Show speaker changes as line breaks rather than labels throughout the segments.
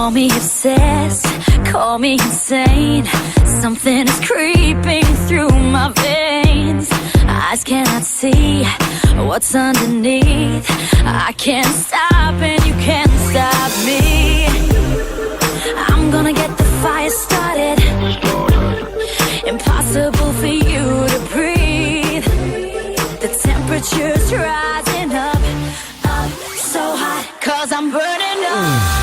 Call me obsessed, call me insane. Something is creeping through my veins. Eyes cannot see what's underneath. I can't stop and you can't stop me. I'm gonna get the fire started. Impossible for you to breathe. The temperature's rising up, up so hot, 'cause I'm burning up.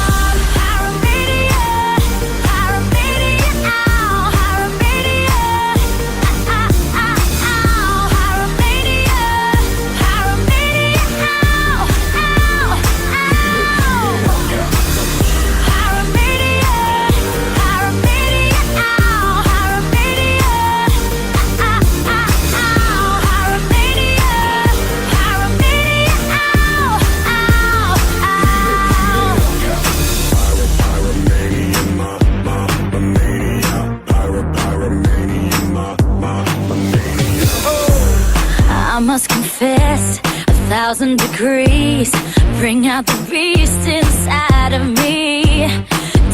I must confess, 1,000 degrees bring out the beast inside of me.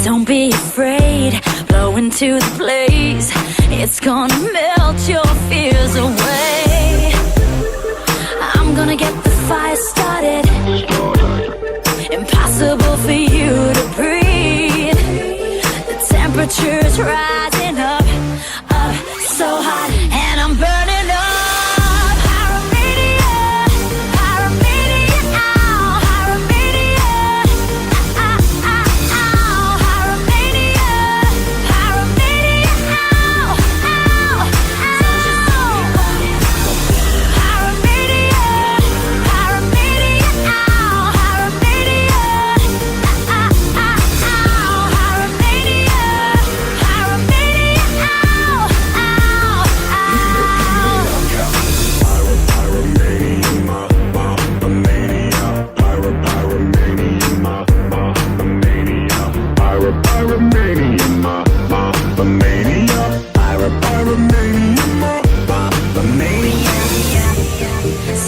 Don't be afraid, blow into the blaze. It's gonna melt your fears away. I'm gonna get the fire started. Impossible for you to breathe. The temperature's rising up, up so hot, and I'm burning up.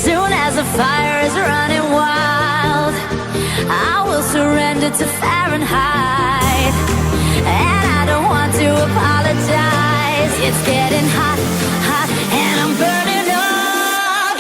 Soon as the fire is running wild, I will surrender to Fahrenheit. And I don't want to apologize. It's getting hot, hot, and I'm burning up.